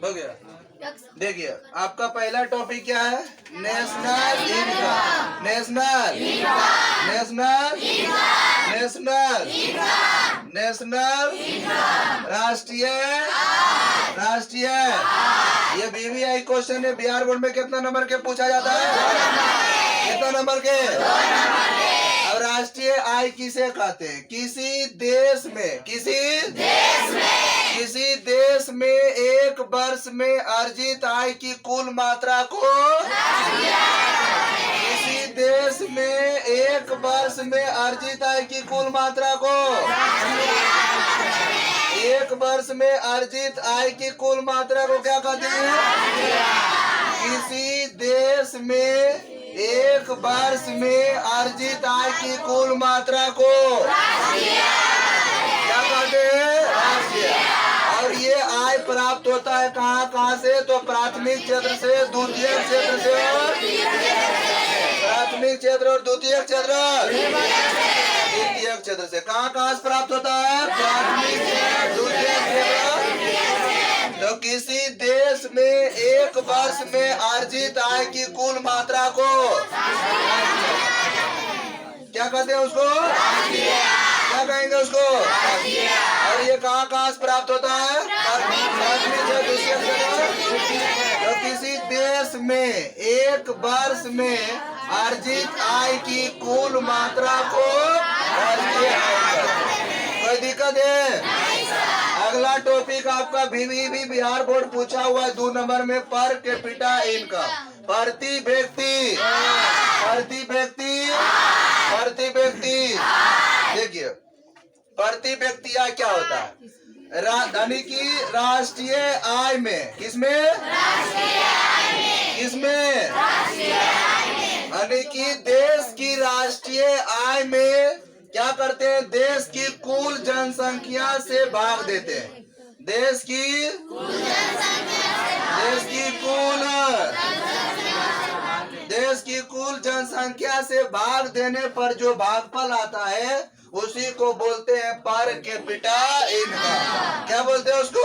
हो गया। देखिए आपका पहला टॉपिक क्या है? National income. National national national national राष्ट्रीय राष्ट्रीय। ये बीवीआई क्वेश्चन है बिहार बोर्ड में कितना नंबर के पूछा जाता है? कितना नंबर के? अब राष्ट्रीय आय किसे कहते हैं? किसी देश में एक वर्ष में अर्जित आय की कुल मात्रा को, किसी देश में एक वर्ष में अर्जित आय की कुल मात्रा को, एक वर्ष में अर्जित आय की कुल मात्रा को क्या कहते हैं? किसी देश में एक वर्ष में अर्जित आय की कुल मात्रा को क्या कहते हैं? राष्ट्रीय। और ये आय प्राप्त होता है कहाँ से? तो प्राथमिक क्षेत्र से, द्वितीयक क्षेत्र से, प्राथमिक क्षेत्र और द्वितीयक क्षेत्र, तृतीयक क्षेत्र से। कहाँ से प्राप्त होता है? प्राथमिक क्षेत्र, द्वितीयक क्षेत्र। तो किसी देश में एक वर्ष में अर्जित आय की कुल मात्रा को क्या कहते हैं? उसको क्या कहेंगे उसको? और ये कहाँ से प्राप्त होता है? तो किसी देश में एक वर्ष में अर्जित आय की कुल मात्रा को कोई दिक्कत है? अगला टॉपिक आपका भी बिहार बोर्ड पूछा हुआ है 2 नंबर में, पर कैपिटा इनकम। प्रति व्यक्ति देखिए प्रति व्यक्ति आय क्या होता है? यानी कि राष्ट्रीय आय में, किसमें? यानी कि देश की राष्ट्रीय आय में क्या करते हैं? देश की कुल जनसंख्या से भाग देते हैं। देश की कुल जनसंख्या से भाग देने पर जो भागफल आता है उसी को बोलते हैं पर कैपिटा इनकम। क्या बोलते हैं उसको?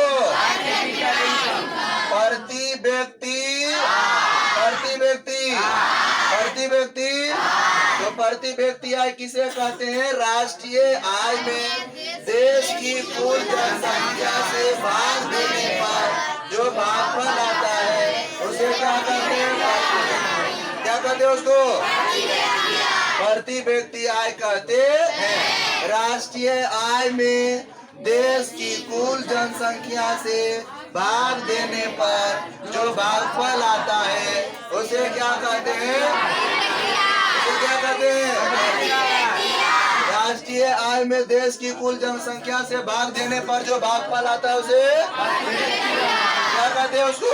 प्रति व्यक्ति। तो प्रति व्यक्ति आय किसे कहते हैं? राष्ट्रीय आय में देश की कुल जनसंख्या से भाग देने पर जो भागफल आता है उसे क्या कहते हैं? क्या कहते हैं उसको? प्रति व्यक्ति आय कहते हैं। राष्ट्रीय आय में देश की कुल जनसंख्या से भाग देने पर जो भागफल आता है उसे क्या कहते हैं? क्या कहते हैं? राष्ट्रीय आय में देश की कुल जनसंख्या से भाग देने पर जो भागफल आता है उसे क्या कहते हैं उसको?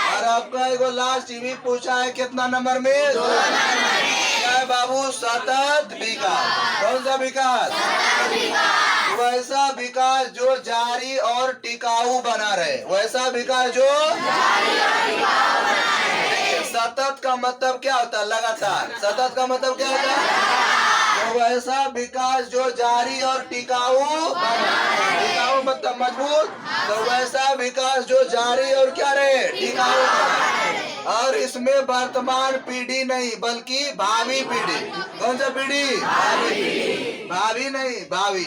और आपका एक लास्ट भी पूछा है कितना नंबर में? 2 नंबर में। क्या है बाबू? सतत विकास। कौन सा विकास? वैसा विकास जो जारी और टिकाऊ बना रहे। वैसा विकास जो सतत का मतलब क्या होता है? लगातार। सतत का मतलब क्या होता है? तो वैसा विकास जो जारी और टिकाऊ मतलब मजबूत। तो वैसा विकास जो जारी और क्या रहे? टिकाऊ। और इसमें वर्तमान पीढ़ी नहीं बल्कि भावी पीढ़ी। कौन सा पीढ़ी? भावी नहीं, भावी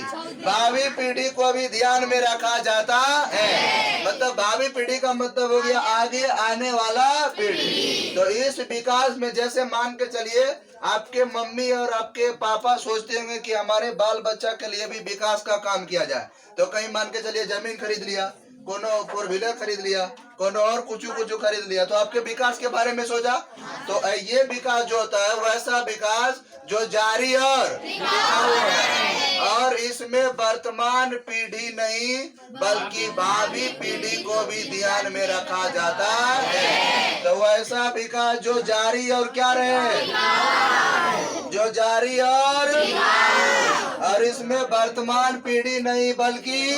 पीढ़ी को भी ध्यान में रखा जाता है। मतलब भावी पीढ़ी का मतलब हो गया आगे आने वाला पीढ़ी। तो इस विकास में जैसे मान के चलिए आपके मम्मी और आपके पापा सोचते होंगे कि हमारे बाल बच्चा के लिए भी विकास का काम किया जाए, तो कहीं मान के चलिए जमीन खरीद लिया, कोनो 4 व्हीलर खरीद लिया, कोनो और कुछ खरीद लिया, तो आपके विकास के बारे में सोचा। तो ये विकास जो होता है वैसा विकास जो जारी और इसमें वर्तमान पीढ़ी नहीं बल्कि भावी पीढ़ी को भी ध्यान में रखा जाता है। तो वैसा विकास जो जारी और क्या रहे? जो जारी और इसमें वर्तमान पीढ़ी नहीं बल्कि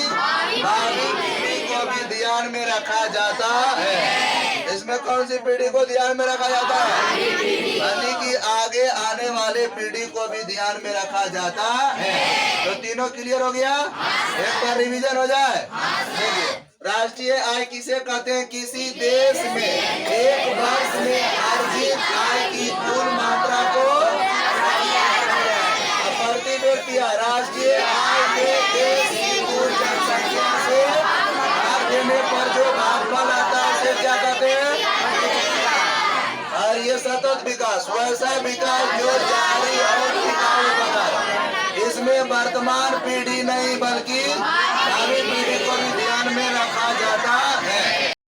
भावी पीढ़ी को भी ध्यान में रखा जाता है। इसमें कौन सी पीढ़ी को ध्यान में रखा जाता है? यानी कि आगे आने वाले पीढ़ी को भी ध्यान में रखा जाता है। तो तीनों क्लियर हो गया? एक बार रिवीजन हो जाए। देखिए राष्ट्रीय आय किसे कहते हैं? किसी देश में एक वर्ष में अर्जित आय की कुल मात्रा को प्रति व्यक्ति राष्ट्रीय आय में देश की कुल जनसंख्या से भाग देने पर जो भागफल आता है उसे क्या कहते हैं? और ये सतत विकास, वैसा विकास जो जारी और टिकाऊ बना। इसमें वर्तमान पीढ़ी नहीं बल्कि भावी पीढ़ी को भी ध्यान में रखा जाता